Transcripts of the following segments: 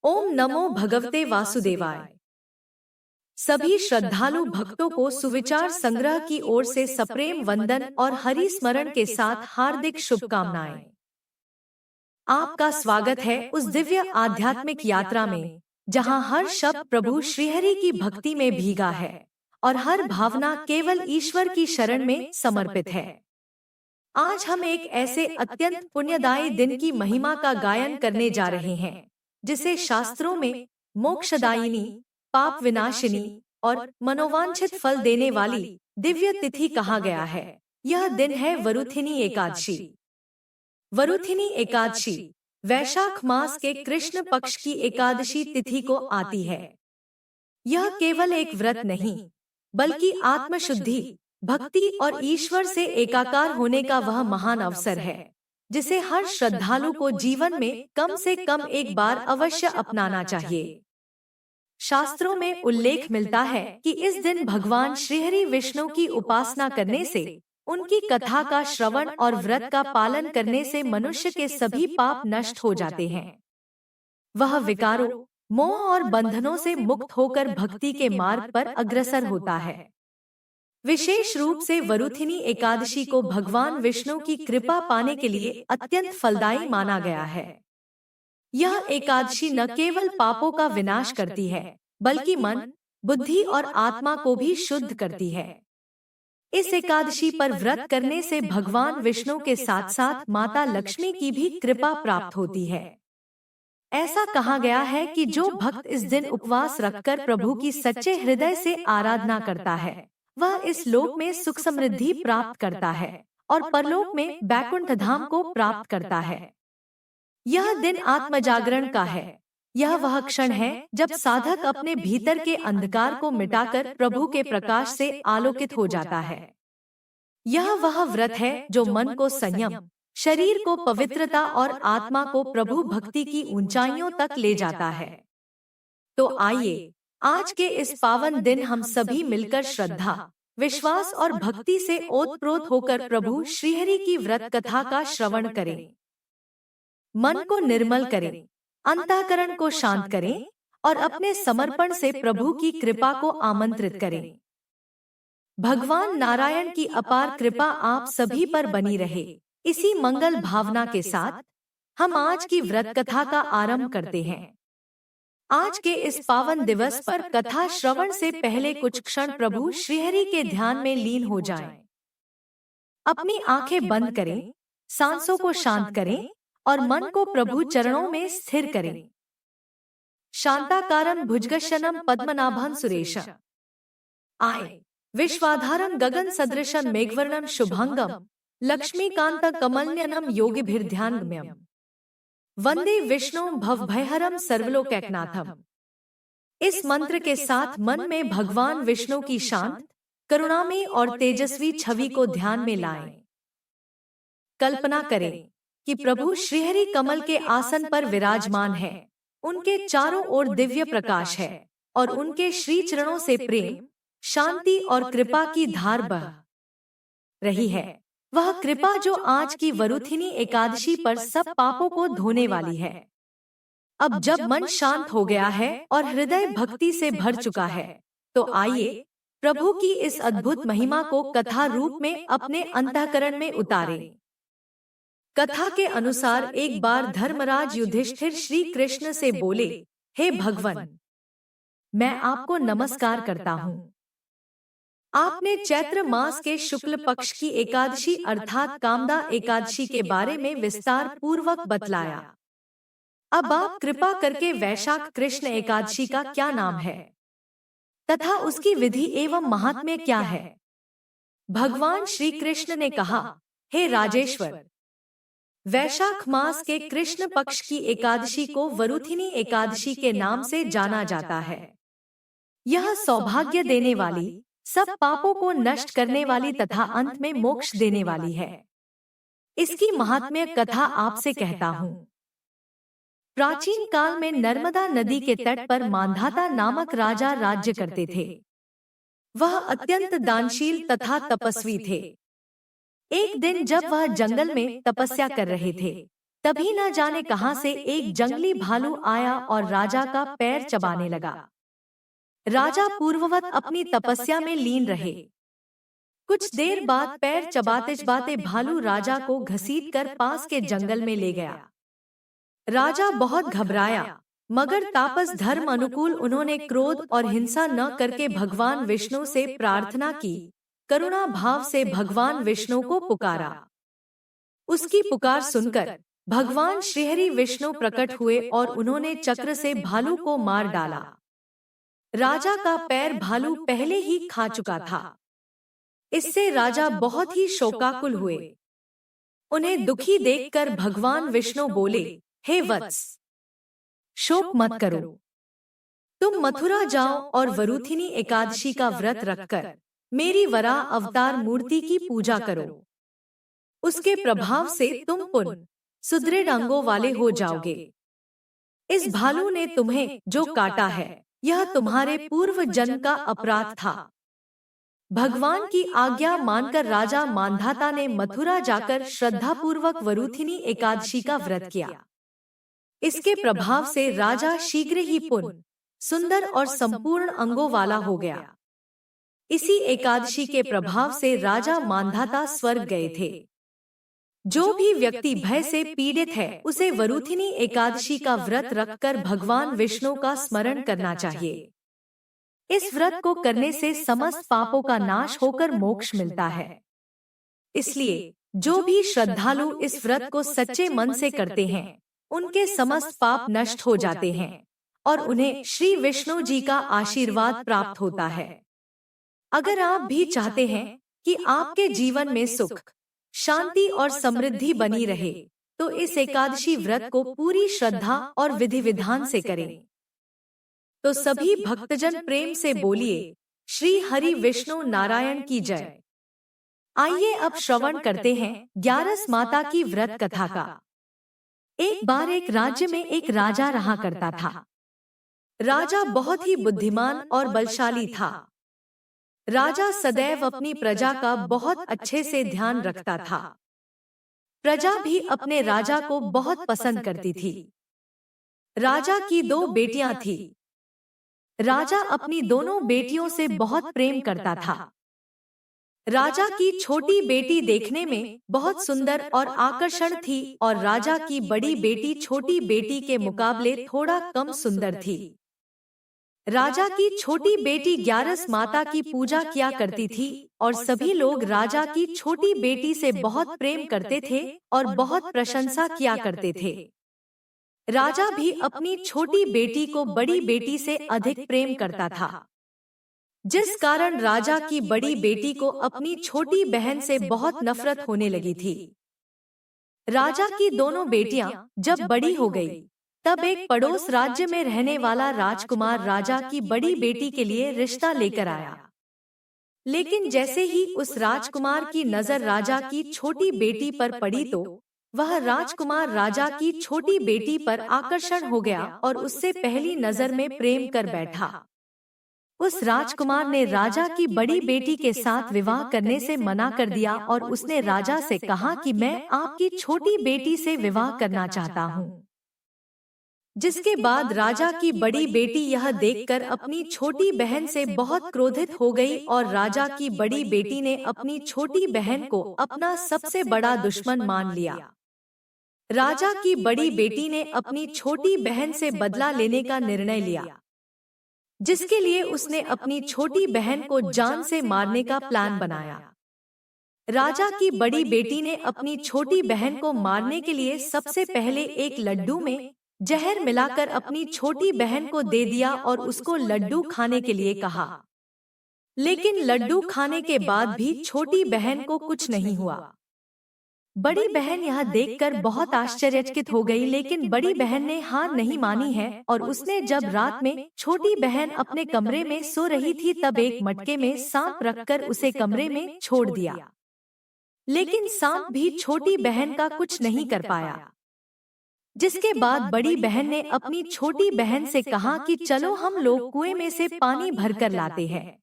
ओम नमो भगवते वासुदेवाय। सभी श्रद्धालु भक्तों को सुविचार संग्रह की ओर से सप्रेम वंदन और हरि स्मरण के साथ हार्दिक शुभकामनाएं। आपका स्वागत है उस दिव्य आध्यात्मिक यात्रा में जहां हर शब्द प्रभु श्रीहरि की भक्ति में भीगा है और हर भावना केवल ईश्वर की शरण में समर्पित है। आज हम एक ऐसे अत्यंत पुण्यदायी दिन की महिमा का गायन करने जा रहे हैं जिसे शास्त्रों में मोक्षदायिनी, पाप विनाशिनी और मनोवांछित फल देने वाली दिव्य तिथि कहा गया है। यह दिन है वरुथिनी एकादशी। वरुथिनी एकादशी वैशाख मास के कृष्ण पक्ष की एकादशी तिथि को आती है। यह केवल एक व्रत नहीं बल्कि आत्मशुद्धि, भक्ति और ईश्वर से एकाकार होने का वह महान अवसर है जिसे हर श्रद्धालु को जीवन में कम से कम एक बार अवश्य अपनाना चाहिए। शास्त्रों में उल्लेख मिलता है कि इस दिन भगवान श्रीहरि विष्णु की उपासना करने से, उनकी कथा का श्रवण और व्रत का पालन करने से मनुष्य के सभी पाप नष्ट हो जाते हैं। वह विकारों, मोह और बंधनों से मुक्त होकर भक्ति के मार्ग पर अग्रसर होता है। विशेष रूप से वरुथिनी एकादशी को भगवान विष्णु की कृपा पाने के लिए अत्यंत फलदायी माना गया है। यह एकादशी न केवल पापों का विनाश करती है बल्कि मन, बुद्धि और आत्मा को भी शुद्ध करती है। इस एकादशी पर व्रत करने से भगवान विष्णु के साथ साथ माता लक्ष्मी की भी कृपा प्राप्त होती है। ऐसा कहा गया है कि जो भक्त इस दिन उपवास रखकर प्रभु की सच्चे हृदय से आराधना करता है वह इस लोक में सुख समृद्धि प्राप्त करता है और परलोक में बैकुंठ धाम को प्राप्त करता है। यह दिन आत्मजागरण का है। यह वह क्षण है जब साधक अपने भीतर के अंधकार को मिटाकर प्रभु के प्रकाश से आलोकित हो जाता है। यह वह व्रत है जो मन को संयम, शरीर को पवित्रता और आत्मा को प्रभु भक्ति की ऊंचाइयों तक ले जाता है। तो आइए आज के इस पावन दिन हम सभी मिलकर श्रद्धा, विश्वास और भक्ति से ओतप्रोत होकर प्रभु श्रीहरि की व्रत कथा का श्रवण करें। मन को निर्मल करें, अंतःकरण को शांत करें और अपने समर्पण से प्रभु की कृपा को आमंत्रित करें। भगवान नारायण की अपार कृपा आप सभी पर बनी रहे। इसी मंगल भावना के साथ हम आज की व्रत कथा का आरंभ करते हैं। आज के इस पावन दिवस पर कथा श्रवण से पहले कुछ क्षण प्रभु श्रीहरि के ध्यान में लीन हो जाएं। अपनी आंखें बंद करें, सांसों को शांत करें और मन को प्रभु चरणों में स्थिर करें। शांताकारं भुजगशयनं पद्मनाभं सुरेशं, आए विश्वाधारं गगन सदृशं मेघवर्णं शुभांगं, लक्ष्मीकांतं कमलनयनं योगिभिर्ध्यानगम्यं, वंदे विष्णु भवभयहरं सर्वलोकैकनाथम। इस मंत्र के साथ मन में भगवान विष्णु की शांत, करुणामयी और तेजस्वी छवि को ध्यान में लाएं। कल्पना करें कि प्रभु श्रीहरि कमल के आसन पर विराजमान है। उनके चारों ओर दिव्य प्रकाश है और उनके श्री चरणों से प्रेम, शांति और कृपा की धार बह रही है। वह कृपा जो आज की वरुथिनी एकादशी पर सब पापों को धोने वाली है। अब जब मन शांत हो गया है और हृदय भक्ति से भर चुका है तो आइए प्रभु की इस अद्भुत महिमा को कथा रूप में अपने अंतःकरण में उतारें। कथा के अनुसार एक बार धर्मराज युधिष्ठिर श्री कृष्ण से बोले, हे भगवन, मैं आपको नमस्कार करता हूँ। आपने चैत्र मास के शुक्ल पक्ष की एकादशी अर्थात कामदा एकादशी के बारे में विस्तार पूर्वक बतलाया। अब आप कृपा करके वैशाख कृष्ण एकादशी का क्या नाम है तथा उसकी विधि एवं महात्म्य क्या है? भगवान श्री कृष्ण ने कहा, हे राजेश्वर, वैशाख मास के कृष्ण पक्ष की एकादशी को वरुथिनी एकादशी के नाम से जाना जाता है। यह सौभाग्य देने वाली, सब पापों को नष्ट करने वाली तथा अंत में मोक्ष देने वाली है। इसकी महात्म्य कथा आपसे कहता हूँ। प्राचीन काल में नर्मदा नदी के तट पर मांधाता नामक राजा राज्य करते थे। वह अत्यंत दानशील तथा तपस्वी थे। एक दिन जब वह जंगल में तपस्या कर रहे थे तभी न जाने कहां से एक जंगली भालू आया और राजा का पैर चबाने लगा। राजा पूर्ववत अपनी तपस्या में लीन रहे। कुछ देर बाद पैर चबाते चबाते भालू राजा को घसीटकर पास के जंगल में ले गया। राजा बहुत घबराया, मगर तापस धर्म अनुकूल उन्होंने क्रोध और हिंसा न करके भगवान विष्णु से प्रार्थना की। करुणा भाव से भगवान विष्णु को पुकारा। उसकी पुकार सुनकर भगवान श्रीहरि विष्णु प्रकट हुए और उन्होंने चक्र से भालू को मार डाला। राजा का पैर भालू पहले ही खा चुका था। इससे राजा बहुत ही शोकाकुल हुए। उन्हें दुखी देखकर भगवान विष्णु बोले, हे वत्स, शोक मत करो। तुम मथुरा जाओ और वरुथिनी एकादशी का व्रत रखकर मेरी वराह अवतार मूर्ति की पूजा करो। उसके प्रभाव से तुम पुण्य सुदृढ़ अंगों वाले हो जाओगे। इस भालू ने तुम्हें जो काटा है, यह तुम्हारे पूर्व जन्म का अपराध था। भगवान की आज्ञा मानकर राजा मांधाता ने मथुरा जाकर श्रद्धापूर्वक वरुथिनी एकादशी का व्रत किया। इसके प्रभाव से राजा शीघ्र ही पुण्य सुंदर और संपूर्ण अंगों वाला हो गया। इसी एकादशी के प्रभाव से राजा मांधाता स्वर्ग गए थे। जो भी व्यक्ति भय से पीड़ित है, उसे वरुथिनी एकादशी का व्रत रखकर भगवान विष्णु का स्मरण करना चाहिए। इस व्रत को करने से समस्त पापों का नाश होकर मोक्ष मिलता है। इसलिए जो भी श्रद्धालु इस व्रत को सच्चे मन से करते हैं, उनके समस्त पाप नष्ट हो जाते हैं और उन्हें श्री विष्णु जी का आशीर्वाद प्राप्त होता है। अगर आप भी चाहते हैं कि आपके जीवन में सुख, शांति और समृद्धि बनी रहे, तो इस एकादशी व्रत को पूरी श्रद्धा और विधि विधान से करें। तो सभी भक्तजन प्रेम से बोलिए, श्री हरि विष्णु नारायण की जय। आइए अब श्रवण करते हैं ग्यारस माता की व्रत कथा का। एक बार एक राज्य में एक राजा रहा करता था। राजा बहुत ही बुद्धिमान और बलशाली था। राजा सदैव अपनी प्रजा का बहुत अच्छे से ध्यान रखता था। प्रजा भी अपने राजा को बहुत पसंद करती थी। राजा की 2 बेटियां थीं। राजा अपनी दोनों बेटियों से बहुत प्रेम करता था। राजा की छोटी बेटी देखने में बहुत सुंदर और आकर्षण थी और राजा की बड़ी बेटी छोटी बेटी के मुकाबले थोड़ा कम सुंदर थी। राजा की छोटी बेटी ग्यारस माता की पूजा किया करती थी और सभी लोग राजा की छोटी बेटी से बहुत प्रेम करते थे और बहुत प्रशंसा किया करते थे। राजा भी अपनी छोटी बेटी को बड़ी बेटी से अधिक प्रेम करता था, जिस कारण राजा की बड़ी बेटी को अपनी छोटी बहन से बहुत नफरत होने लगी थी। राजा की दोनों बेटियां जब बड़ी हो गई, तब एक पड़ोस राज्य में रहने वाला राजकुमार राजा की बड़ी बेटी के लिए रिश्ता लेकर आया। लेकिन जैसे ही उस राजकुमार की नजर राजा की छोटी बेटी पर पड़ी, तो वह राजकुमार राजा की छोटी बेटी पर आकर्षण हो गया और उससे पहली नजर में प्रेम कर बैठा। उस राजकुमार ने राजा की बड़ी बेटी के साथ विवाह करने से मना कर दिया और उसने राजा से कहा कि मैं आपकी छोटी बेटी से विवाह करना चाहता हूँ। जिसके बाद राजा की बड़ी बेटी यह देखकर अपनी छोटी बहन से बहुत क्रोधित हो गई और राजा की बड़ी बेटी ने अपनी छोटी बहन को अपना सबसे बड़ा दुश्मन मान लिया। राजा की बड़ी बेटी ने अपनी छोटी बहन से बदला लेने का निर्णय लिया, जिसके लिए उसने अपनी छोटी बहन को जान से मारने का प्लान बनाया। राजा की बड़ी बेटी ने अपनी छोटी बहन को मारने के लिए सबसे पहले एक लड्डू में जहर मिलाकर अपनी छोटी बहन को दे दिया और उसको लड्डू खाने के लिए कहा। लेकिन लड्डू खाने के बाद भी छोटी बहन को कुछ नहीं हुआ। बड़ी बहन यह देखकर बहुत आश्चर्यचकित हो गई, लेकिन बड़ी बहन ने हार नहीं मानी है और उसने जब रात में छोटी बहन अपने कमरे में सो रही थी, तब एक मटके में सांप रखकर उसे कमरे में छोड़ दिया। लेकिन सांप भी छोटी बहन का कुछ नहीं कर पाया। जिसके बाद बड़ी बहन ने अपनी छोटी बहन से कहा कि चलो हम लोग कुएं में से पानी भरकर लाते हैं।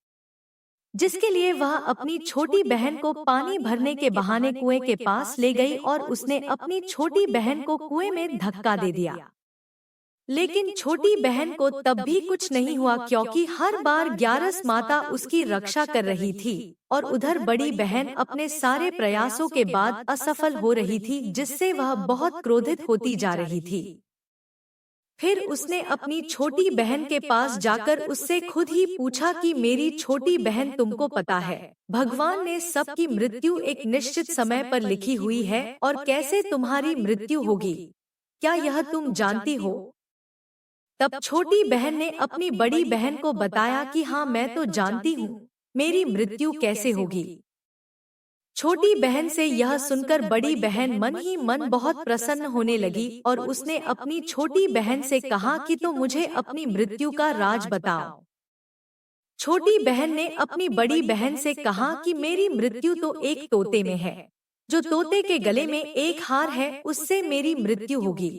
जिसके लिए वह अपनी छोटी बहन को पानी भरने के बहाने कुएं के पास ले गई और उसने अपनी छोटी बहन को कुएं में धक्का दे दिया। लेकिन छोटी बहन को तब भी कुछ नहीं हुआ, क्योंकि हर बार ग्यारस माता उसकी रक्षा कर रही थी और उधर बड़ी बहन अपने सारे प्रयासों के बाद असफल हो रही थी, जिससे वह बहुत क्रोधित होती जा रही थी। फिर उसने अपनी छोटी बहन के पास जाकर उससे खुद ही पूछा कि मेरी छोटी बहन, तुमको पता है भगवान ने सबकी मृत्यु एक निश्चित समय पर लिखी हुई है, और कैसे तुम्हारी मृत्यु होगी, क्या यह तुम जानती हो? तब छोटी बहन ने अपनी बड़ी बहन को बताया कि हाँ, मैं तो जानती हूँ, मेरी मृत्यु कैसे होगी। छोटी बहन से यह सुनकर बड़ी बहन मन ही मन बहुत प्रसन्न होने लगी और उसने अपनी छोटी बहन से कहा कि तो मुझे अपनी मृत्यु का राज बताओ। छोटी बहन ने अपनी बड़ी बहन से कहा कि मेरी मृत्यु तो एक तोते में है, जो तोते के गले में एक हार है, उससे मेरी मृत्यु होगी।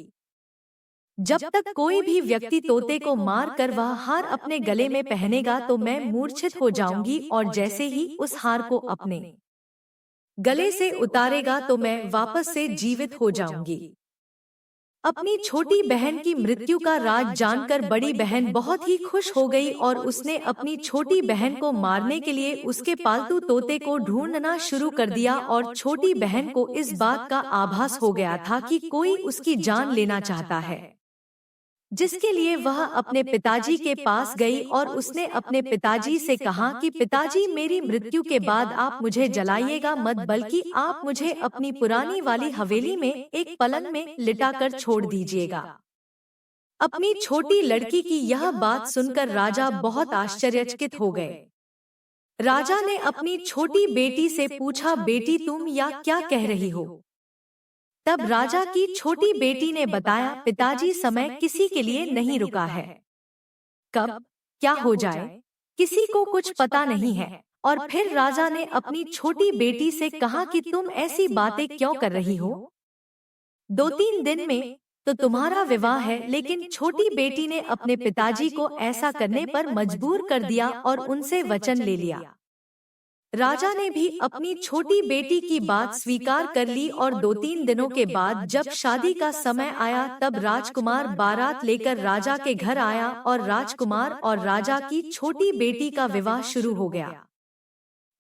जब तक कोई भी व्यक्ति तोते को मार कर वह हार अपने गले में पहनेगा तो मैं मूर्छित हो जाऊंगी, और जैसे ही उस हार को अपने गले से उतारेगा तो मैं वापस से जीवित हो जाऊंगी। अपनी छोटी बहन की मृत्यु का राज जानकर बड़ी बहन बहुत ही खुश हो गई और उसने अपनी छोटी बहन को मारने के लिए उसके पालतू तोते को ढूंढना शुरू कर दिया, और छोटी बहन को इस बात का आभास हो गया था कि कोई उसकी जान लेना चाहता है, जिसके लिए वह अपने पिताजी के पास गई और उसने अपने पिताजी से कहा कि पिताजी, मेरी मृत्यु के बाद आप मुझे जलाइएगा मत, बल्कि आप मुझे अपनी पुरानी वाली हवेली में एक पलंग में लिटाकर छोड़ दीजिएगा। अपनी छोटी लड़की की यह बात सुनकर राजा बहुत आश्चर्यचकित हो गए। राजा ने अपनी छोटी बेटी से पूछा, बेटी तुम या क्या कह रही हो? तब राजा की छोटी बेटी ने बताया, पिताजी, समय किसी के लिए नहीं रुका है, कब क्या हो जाए किसी को कुछ पता नहीं है। और फिर राजा ने अपनी छोटी बेटी से कहा कि तुम ऐसी बातें क्यों कर रही हो, 2-3 दिन में तो तुम्हारा विवाह है। लेकिन छोटी बेटी ने अपने पिताजी को ऐसा करने पर मजबूर कर दिया और उनसे वचन ले लिया। राजा ने भी अपनी छोटी बेटी की बात स्वीकार कर ली और 2-3 दिनों के बाद जब शादी का समय आया तब राजकुमार बारात लेकर राजा के घर आया और राजकुमार और राजा की छोटी बेटी का विवाह शुरू हो गया।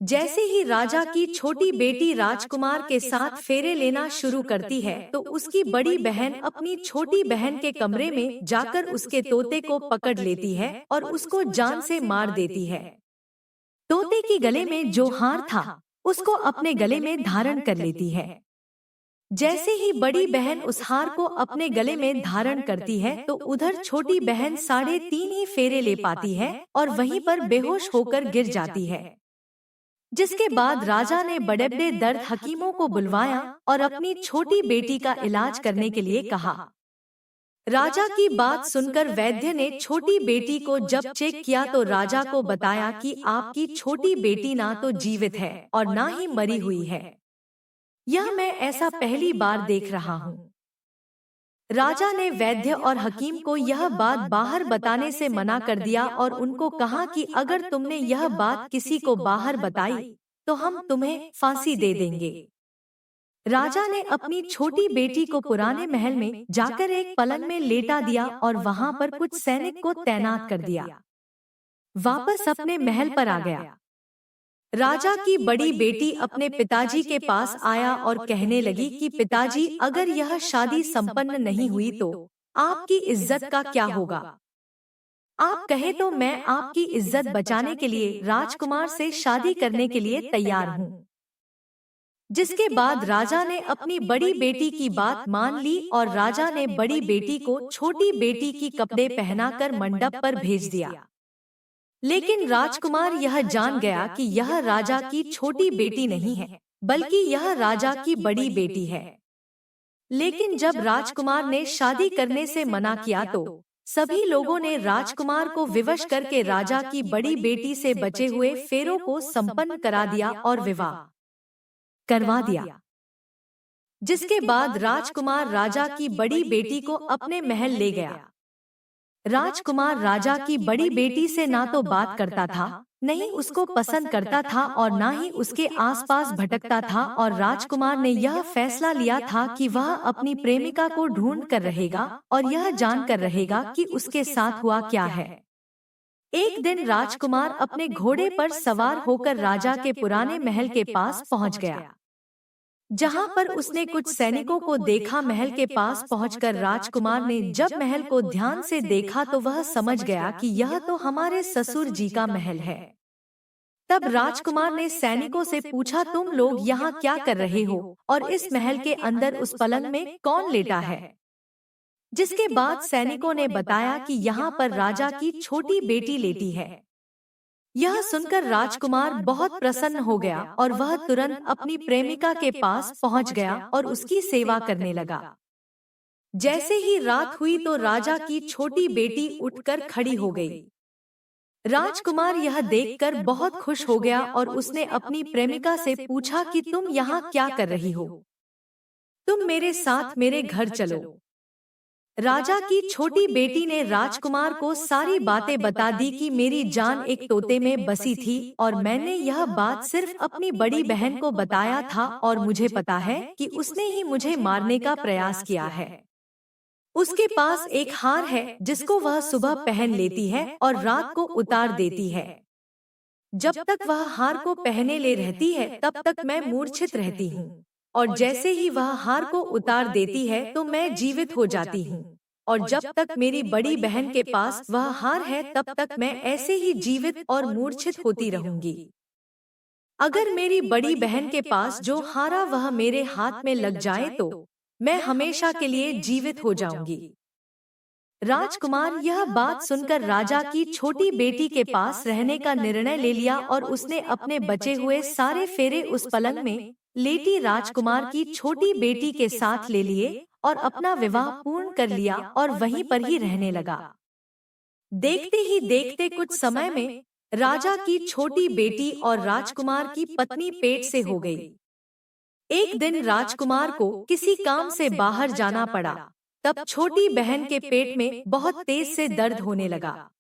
जैसे ही राजा की छोटी बेटी राजकुमार के साथ फेरे लेना शुरू करती है तो उसकी बड़ी बहन अपनी छोटी बहन के कमरे में जाकर उसके तोते को पकड़ लेती है और उसको जान से मार देती है। तोते की गले में जो हार था उसको अपने गले में धारण कर लेती है। जैसे ही बड़ी बहन उस हार को अपने गले में धारण करती है तो उधर छोटी बहन 3.5 ही फेरे ले पाती है और वहीं पर बेहोश होकर गिर जाती है। जिसके बाद राजा ने बड़े बड़े दर्द हकीमों को बुलवाया और अपनी छोटी बेटी का इलाज करने के लिए कहा। राजा की बात सुनकर वैद्य ने छोटी बेटी को जब चेक किया तो राजा को बताया कि आपकी छोटी बेटी ना तो जीवित है और ना ही मरी हुई है। यह मैं ऐसा पहली बार देख रहा हूँ। राजा ने वैद्य और हकीम को यह बात बाहर बताने से मना कर दिया और उनको कहा कि अगर तुमने यह बात किसी को बाहर बताई तो हम तुम्हें फांसी दे देंगे। राजा ने अपनी छोटी बेटी को पुराने महल में जाकर एक पलंग में लेटा दिया और वहां पर कुछ सैनिक को तैनात कर दिया। वापस अपने महल पर आ गया। राजा की बड़ी बेटी अपने पिताजी के पास आया और कहने लगी कि पिताजी, अगर यह शादी संपन्न नहीं हुई तो आपकी इज्जत का क्या होगा? आप कहे तो मैं आपकी इज्जत बचाने के लिए राजकुमार से शादी करने के लिए तैयार हूँ। जिसके बाद राजा ने अपनी बड़ी बेटी की बात मान ली और राजा ने बड़ी बेटी को छोटी बेटी की कपड़े पहनाकर मंडप पर भेज दिया। लेकिन राजकुमार यह जान गया कि यह राजा की छोटी बेटी नहीं है, बल्कि यह राजा की बड़ी बेटी है। लेकिन जब राजकुमार ने शादी करने से मना किया तो सभी लोगों ने राजकुमार को विवश करके राजा की बड़ी बेटी से बचे हुए फेरों को संपन्न करा दिया और विवाह करवा दिया। जिसके बाद राजकुमार राजा की बड़ी बेटी को अपने महल ले गया। राजकुमार राजा की बड़ी बेटी से ना तो बात करता था, नहीं उसको पसंद करता था और ना ही उसके आसपास भटकता था, और राजकुमार ने यह फैसला लिया था कि वह अपनी प्रेमिका को ढूंढ कर रहेगा और यह जानकर रहेगा कि उसके साथ हुआ क्या है। एक दिन राजकुमार अपने घोड़े पर सवार होकर राजा के पुराने महल के पास पहुंच गया, जहां पर उसने कुछ सैनिकों को देखा। महल के पास पहुंचकर राजकुमार ने जब महल को ध्यान से देखा तो वह समझ गया कि यह तो हमारे ससुर जी का महल है। तब राजकुमार ने सैनिकों से पूछा, तुम लोग यहाँ क्या कर रहे हो और इस महल के अंदर उस पलंग में कौन लेटा है? जिसके बाद सैनिकों ने बताया कि यहाँ पर राजा की छोटी बेटी लेटी है। यह सुनकर राजकुमार बहुत प्रसन्न हो गया और वह तुरंत अपनी प्रेमिका के पास पहुंच गया और उसकी सेवा करने लगा। जैसे ही रात हुई तो राजा की छोटी बेटी उठकर खड़ी हो गई। राजकुमार यह देखकर बहुत खुश हो गया और उसने अपनी प्रेमिका से पूछा कि तुम यहाँ क्या कर रही हो? तुम मेरे साथ मेरे घर चलो। राजा की छोटी बेटी ने राजकुमार को सारी बातें बता दी कि मेरी जान एक तोते में बसी थी और मैंने यह बात सिर्फ अपनी बड़ी बहन को बताया था और मुझे पता है कि उसने ही मुझे मारने का प्रयास किया है। उसके पास एक हार है जिसको वह सुबह पहन लेती है और रात को उतार देती है। जब तक वह हार को पहने ले रहती है तब तक मैं मूर्छित रहती हूँ, और जैसे ही वह हार को उतार देती है तो मैं जीवित हो जाती हूँ, और जब तक मेरी बड़ी बहन के पास वह हार है तब तक मैं ऐसे ही जीवित और मूर्छित होती रहूंगी। अगर मेरी बड़ी बहन के पास जो हारा वह मेरे हाथ में लग जाए तो मैं हमेशा के लिए जीवित हो जाऊंगी। राजकुमार यह बात सुनकर राजा की छोटी बेटी के पास रहने का निर्णय ले लिया और उसने अपने बचे हुए सारे फेरे उस पलंग में लेटी राजकुमार की छोटी बेटी के साथ ले लिए और अपना विवाह पूर्ण कर लिया और वहीं पर ही रहने लगा। देखते ही देखते कुछ समय में राजा की छोटी बेटी और राजकुमार की पत्नी पेट से हो गई। एक दिन राजकुमार को किसी काम से बाहर जाना पड़ा। तब छोटी बहन के पेट में बहुत तेज से दर्द होने लगा,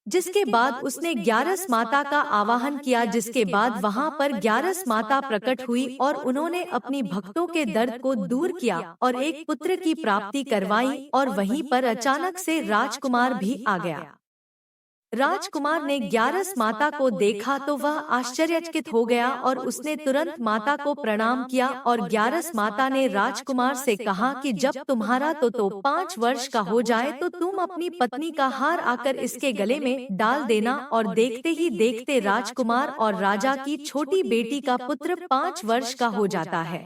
जिसके बाद उसने ग्यारस माता का आवाहन किया, जिसके बाद वहां पर ग्यारस माता प्रकट हुई और उन्होंने अपनी भक्तों के दर्द को दूर किया और एक पुत्र की प्राप्ति करवाई। और वहीं पर अचानक से राजकुमार भी आ गया। राजकुमार ने ग्यारस माता को देखा तो वह आश्चर्यचकित हो गया और उसने तुरंत माता को प्रणाम किया और ग्यारस माता ने राजकुमार से कहा कि जब तुम्हारा तो 5 वर्ष का हो जाए तो तुम अपनी पत्नी का हार आकर इसके गले में डाल देना। और देखते ही देखते राजकुमार और राजा की छोटी बेटी का पुत्र 5 वर्ष का हो जाता है।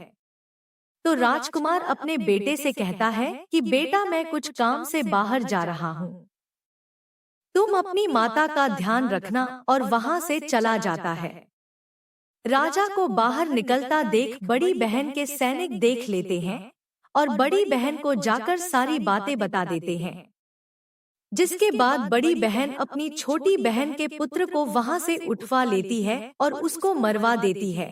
तो राजकुमार अपने बेटे से कहता है कि बेटा, मैं कुछ काम से बाहर जा रहा हूँ, तुम अपनी माता का ध्यान रखना, और वहां से चला जाता है। राजा को बाहर निकलता देख बड़ी बहन के सैनिक देख लेते हैं और बड़ी बहन को जाकर सारी बातें बता देते हैं, जिसके बाद बड़ी बहन अपनी छोटी बहन के पुत्र को वहां से उठवा लेती है और उसको मरवा देती है।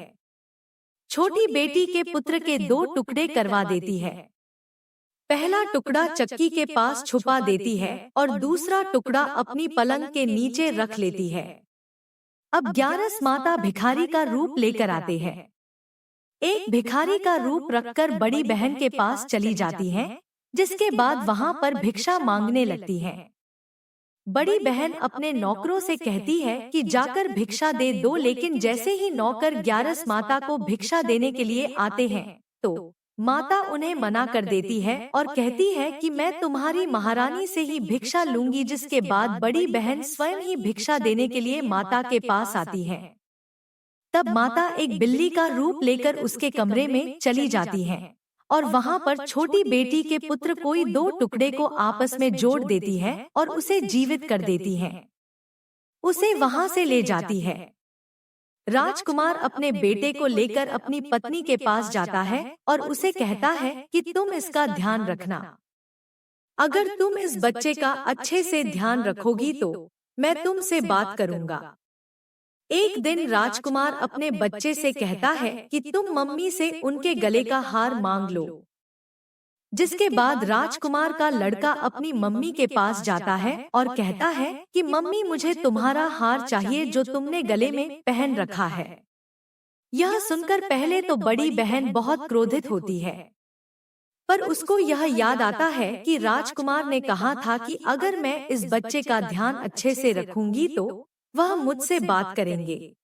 छोटी बेटी के पुत्र के 2 टुकड़े करवा देती है। पहला टुकड़ा चक्की के पास छुपा देती है और दूसरा टुकड़ा अपनी पलंग के नीचे रख लेती है। अब ग्यारस माता भिखारी का रूप लेकर आते हैं। एक भिखारी का रूप रखकर बड़ी बहन के पास चली जाती हैं, जिसके बाद वहां पर भिक्षा मांगने लगती हैं। बड़ी बहन अपने नौकरों से कहती है कि जाकर भिक्षा दे दो, लेकिन जैसे ही नौकर ग्यारस माता को भिक्षा देने के लिए आते हैं तो माता उन्हें मना कर देती है और कहती है कि मैं तुम्हारी महारानी से ही भिक्षा लूंगी। जिसके बाद बड़ी बहन स्वयं ही भिक्षा देने के लिए माता के पास आती है। तब माता एक बिल्ली का रूप लेकर उसके कमरे में चली जाती है और वहां पर छोटी बेटी के पुत्र कोई 2 टुकड़े को आपस में जोड़ देती है और उसे जीवित कर देती है। उसे वहां से ले जाती है। राजकुमार अपने बेटे को लेकर अपनी पत्नी के पास जाता है और उसे कहता है कि तुम इसका ध्यान रखना। अगर तुम इस बच्चे का अच्छे से ध्यान रखोगी तो मैं तुमसे बात करूंगा। एक दिन राजकुमार अपने बच्चे से कहता है कि तुम मम्मी से उनके गले का हार मांग लो। जिसके बाद राजकुमार का लड़का अपनी मम्मी के पास जाता है और कहता है कि मम्मी मुझे तुम्हारा हार चाहिए जो तुमने गले में पहन रखा है। यह सुनकर पहले तो बड़ी बहन बहुत क्रोधित होती है, पर उसको यह याद आता है कि राजकुमार ने कहा था कि अगर मैं इस बच्चे का ध्यान अच्छे से रखूंगी तो वह मुझसे बात करेंगे,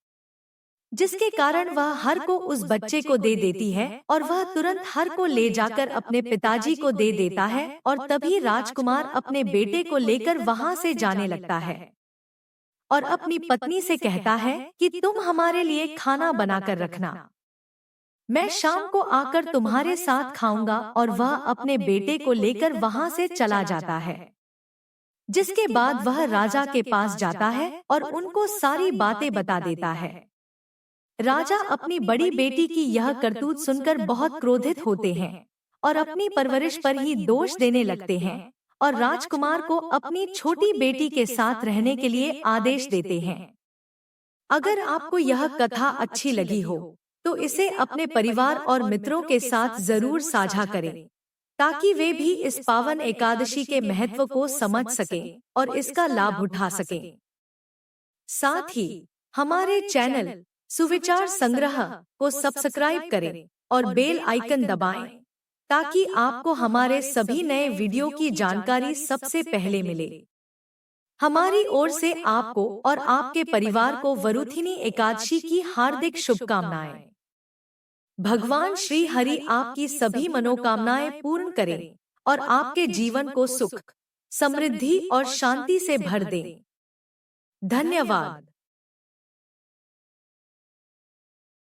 जिसके कारण वह हर को उस बच्चे को दे देती है और वह तुरंत हर को ले जाकर अपने पिताजी को दे देता है और तभी राजकुमार अपने बेटे को लेकर वहां से जाने लगता है और अपनी पत्नी से कहता है कि तुम हमारे लिए खाना बनाकर रखना, मैं शाम को आकर तुम्हारे साथ खाऊंगा। और वह अपने बेटे को लेकर वहां से चला जाता है, जिसके बाद वह राजा के पास जाता है और उनको सारी बातें बता देता है। राजा अपनी बड़ी बेटी की यह करतूत सुनकर बहुत क्रोधित होते हैं और अपनी परवरिश पर ही दोष देने लगते हैं और राजकुमार को अपनी छोटी बेटी के साथ रहने के लिए आदेश देते हैं। अगर आपको यह कथा अच्छी लगी हो तो इसे अपने परिवार और मित्रों के साथ जरूर साझा करें, ताकि वे भी इस पावन एकादशी के महत्व को समझ सकें और इसका लाभ उठा सकें। साथ ही हमारे चैनल सुविचार संग्रह को सब्सक्राइब करें और बेल आइकन दबाएं, ताकि आपको हमारे सभी नए वीडियो की जानकारी सबसे पहले मिले। हमारी ओर से आपको और आपके परिवार को वरुथिनी एकादशी की हार्दिक शुभकामनाएं। भगवान श्री हरि आपकी सभी मनोकामनाएं पूर्ण करें और आपके जीवन को सुख, समृद्धि और शांति से भर दें। धन्यवाद।